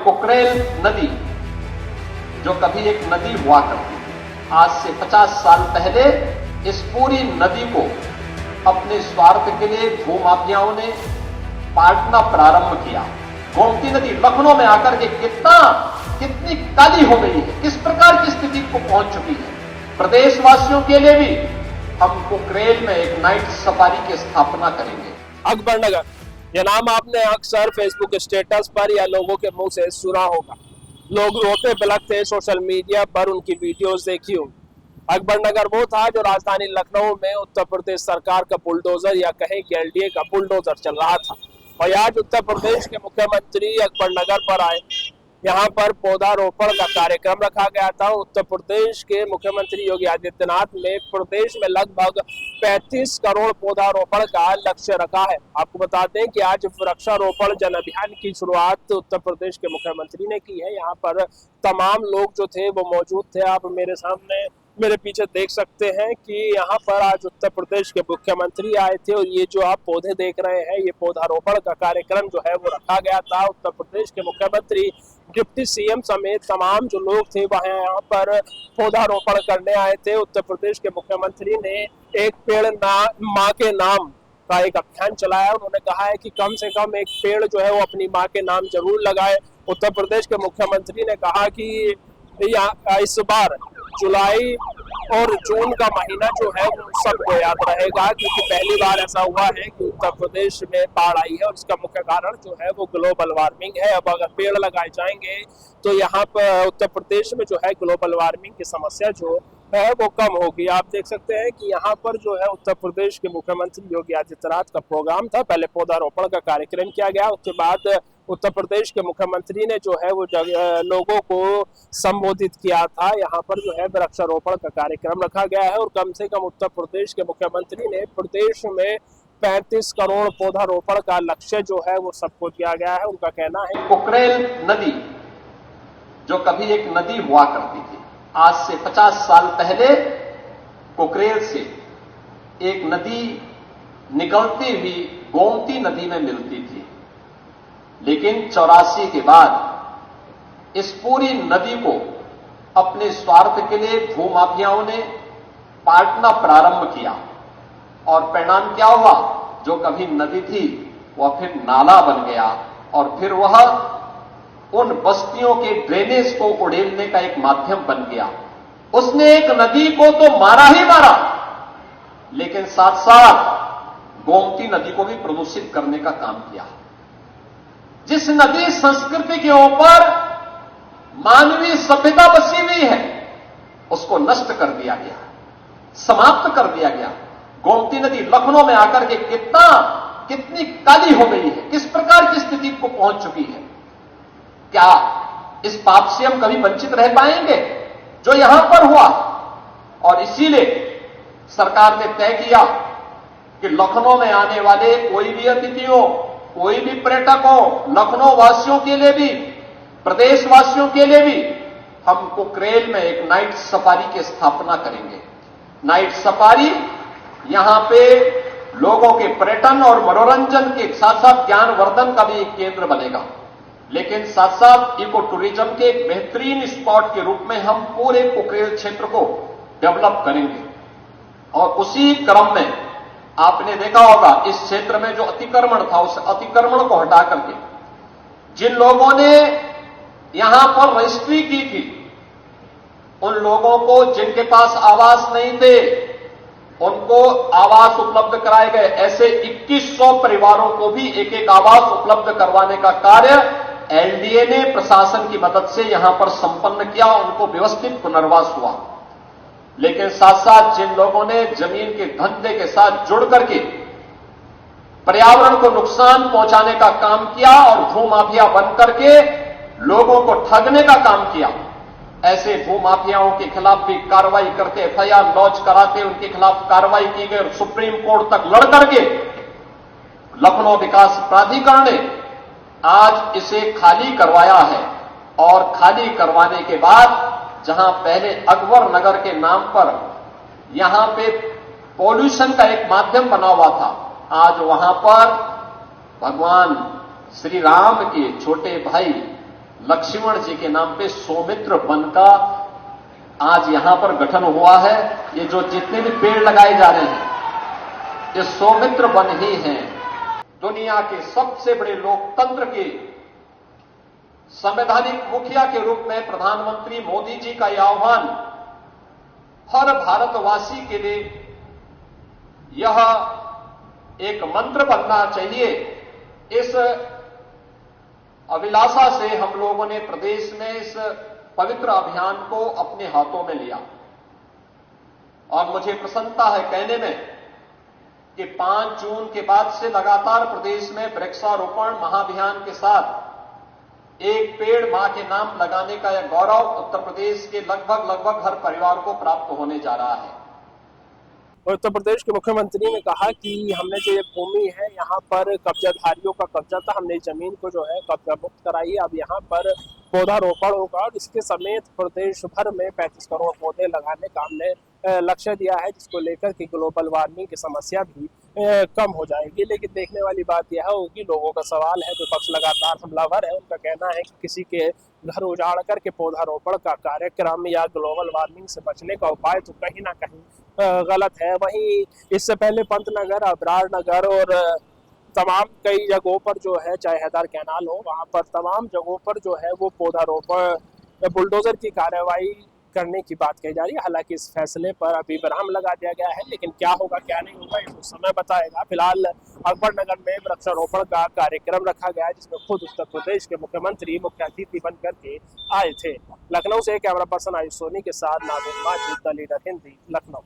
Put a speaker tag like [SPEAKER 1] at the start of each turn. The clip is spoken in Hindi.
[SPEAKER 1] कुकरेल नदी, जो कभी एक नदी हुआ करती थी, आज से 50 साल पहले इस पूरी नदी को अपने स्वार्थ के लिए भूमाफियाओं ने पाटना प्रारंभ किया। गोमती नदी लखनऊ में आकर के कितनी काली हो गई है, किस प्रकार की स्थिति को पहुंच चुकी है। प्रदेशवासियों के लिए भी हम कुकरेल में एक नाइट सफारी की स्थापना करेंगे।
[SPEAKER 2] अकबरनगर, यह नाम आपने अक्सर फेसबुक स्टेटस पर या लोगों के मुंह से सुना होगा। लोग रोते बिलखते सोशल मीडिया पर उनकी वीडियोस देखी होंगी। अकबरनगर वो था जो राजधानी लखनऊ में उत्तर प्रदेश सरकार का बुलडोजर या कहें कि एलडीए का बुलडोजर चल रहा था। और आज उत्तर प्रदेश के मुख्यमंत्री अकबरनगर पर आए, यहाँ पर पौधारोपण का कार्यक्रम रखा गया था। उत्तर प्रदेश के मुख्यमंत्री योगी आदित्यनाथ ने प्रदेश में लगभग 35 करोड़ पौधारोपण का लक्ष्य रखा है। आपको बता दें कि आज वृक्षारोपण जन अभियान की शुरुआत उत्तर प्रदेश के मुख्यमंत्री ने की है। यहाँ पर तमाम लोग जो थे वो मौजूद थे। आप मेरे पीछे देख सकते हैं कि यहाँ पर आज उत्तर प्रदेश के मुख्यमंत्री आए थे और ये जो आप पौधे देख रहे हैं, ये पौधारोपण का कार्यक्रम जो है वो रखा गया था। उत्तर प्रदेश के मुख्यमंत्री, डिप्टी सीएम समेत तमाम जो लोग थे वह यहाँ पर पौधारोपण करने आए थे। उत्तर प्रदेश के मुख्यमंत्री ने एक पेड़ माँ के नाम का एक अभियान चलाया। उन्होंने कहा है कि कम से कम एक पेड़ जो है वो अपनी माँ के नाम जरूर लगाए। उत्तर प्रदेश के मुख्यमंत्री ने कहा कि इस बार जुलाई और जून का महीना जो है वो सबको याद रहेगा, क्योंकि पहली बार ऐसा हुआ है कि उत्तर प्रदेश में बाढ़ आई है और इसका मुख्य कारण जो है वो ग्लोबल वार्मिंग है। अब अगर पेड़ लगाए जाएंगे तो यहाँ पर उत्तर प्रदेश में जो है ग्लोबल वार्मिंग की समस्या जो है वो कम होगी। आप देख सकते हैं कि यहाँ पर जो है उत्तर प्रदेश के मुख्यमंत्री योगी आदित्यनाथ का प्रोग्राम था। पहले पौधारोपण का कार्यक्रम किया गया, उसके बाद उत्तर प्रदेश के मुख्यमंत्री ने जो है वो लोगों को संबोधित किया था। यहाँ पर जो है वृक्षारोपण का कार्यक्रम रखा गया है और कम से कम उत्तर प्रदेश के मुख्यमंत्री ने प्रदेश में 35 करोड़ पौधारोपण का लक्ष्य जो है वो सबको दिया गया है। उनका कहना है
[SPEAKER 1] कुकरेल नदी, जो कभी एक नदी हुआ करती थी, आज से 50 साल पहले कुकरेल से एक नदी निकलती हुई गोमती नदी में मिलती थी। लेकिन 84 के बाद इस पूरी नदी को अपने स्वार्थ के लिए भूमाफियाओं ने पाटना प्रारंभ किया और परिणाम क्या हुआ? जो कभी नदी थी वह फिर नाला बन गया और फिर वह उन बस्तियों के ड्रेनेज को उड़ेलने का एक माध्यम बन गया। उसने एक नदी को तो मारा ही मारा, लेकिन साथ साथ गोमती नदी को भी प्रदूषित करने का काम किया। जिस नदी संस्कृति के ऊपर मानवीय सभ्यता बसी हुई है, उसको नष्ट कर दिया गया, समाप्त कर दिया गया। गोमती नदी लखनऊ में आकर के कितनी काली हो गई है, किस प्रकार की स्थिति को पहुंच चुकी है। क्या इस पाप से हम कभी वंचित रह पाएंगे जो यहां पर हुआ? और इसीलिए सरकार ने तय किया कि लखनऊ में आने वाले कोई भी अतिथि हो, कोई भी पर्यटक हो, लखनऊ वासियों के लिए भी, प्रदेशवासियों के लिए भी हम कुकरेल में एक नाइट सफारी की स्थापना करेंगे। नाइट सफारी यहां पे लोगों के पर्यटन और मनोरंजन के साथ साथ ज्ञानवर्धन का भी एक केंद्र बनेगा, लेकिन साथ साथ इको टूरिज्म के एक बेहतरीन स्पॉट के रूप में हम पूरे कुकरेल क्षेत्र को डेवलप करेंगे। और उसी क्रम में आपने देखा होगा इस क्षेत्र में जो अतिक्रमण था, उस अतिक्रमण को हटा करके जिन लोगों ने यहां पर रजिस्ट्री की थी, उन लोगों को जिनके पास आवास नहीं थे उनको आवास उपलब्ध कराए गए। ऐसे 2100 परिवारों को भी एक एक आवास उपलब्ध करवाने का कार्य एलडीए ने प्रशासन की मदद से यहां पर संपन्न किया, उनको व्यवस्थित पुनर्वास हुआ। लेकिन साथ साथ जिन लोगों ने जमीन के धंधे के साथ जुड़ करके पर्यावरण को नुकसान पहुंचाने का काम किया और भूमाफिया बन करके लोगों को ठगने का काम किया, ऐसे भूमाफियाओं के खिलाफ भी कार्रवाई करते, एफआईआर लॉन्च कराते, उनके खिलाफ कार्रवाई की गई और सुप्रीम कोर्ट तक लड़ करके लखनऊ विकास प्राधिकरण ने आज इसे खाली करवाया है। और खाली करवाने के बाद जहां पहले अकबर नगर के नाम पर यहां पे पॉल्यूशन का एक माध्यम बना हुआ था, आज वहां पर भगवान श्री राम के छोटे भाई लक्ष्मण जी के नाम पे सौमित्र वन का आज यहां पर गठन हुआ है। ये जो जितने भी पेड़ लगाए जा रहे हैं ये सौमित्र वन ही हैं। दुनिया के सबसे बड़े लोकतंत्र के संवैधानिक मुखिया के रूप में प्रधानमंत्री मोदी जी का यह आह्वान हर भारतवासी के लिए यह एक मंत्र बनना चाहिए। इस अभिलाषा से हम लोगों ने प्रदेश में इस पवित्र अभियान को अपने हाथों में लिया और मुझे प्रसन्नता है कहने में कि 5 जून के बाद से लगातार प्रदेश में वृक्षारोपण महाअभियान के साथ एक पेड़ मां के नाम लगाने का यह गौरव उत्तर प्रदेश के लगभग हर परिवार को प्राप्त होने जा रहा है।
[SPEAKER 2] उत्तर प्रदेश के मुख्यमंत्री ने कहा कि हमने जो ये भूमि है यहाँ पर कब्जाधारियों का कब्जा था, हमने जमीन को जो है कब्जा मुक्त कराई है। अब यहाँ पर पौधारोपण होगा और इसके समेत प्रदेश भर में 35 करोड़ पौधे लगाने का हमने लक्ष्य दिया है, जिसको लेकर कि ग्लोबल वार्मिंग की समस्या भी कम हो जाएगी। लेकिन देखने वाली बात यह होगी, लोगों का सवाल है, विपक्ष लगातार हमलावर है। उनका कहना है कि किसी के घर उजाड़ करके पौधारोपण का कार्यक्रम या ग्लोबल वार्मिंग से बचने का उपाय तो कहीं ना कहीं गलत है। वहीं इससे पहले पंतनगर, अबरार नगर और तमाम कई जगहों पर जो है, चाहे हैदर कैनाल हो, वहां पर तमाम जगहों पर जो है वो पौधारोपण बुलडोजर की कार्रवाई करने की बात कही जा रही है। हालांकि इस फैसले पर अभी विराम लगा दिया गया है, लेकिन क्या होगा क्या नहीं होगा ये तो समय बताएगा। फिलहाल अकबरनगर में वृक्षारोपण का कार्यक्रम रखा गया है, जिसमें खुद उत्तर प्रदेश के मुख्यमंत्री मुख्य अतिथि बनकर के आए थे। लखनऊ से कैमरा पर्सन आयुष सोनी के साथ नादिर माजिद, द लीडर हिंदी, लखनऊ।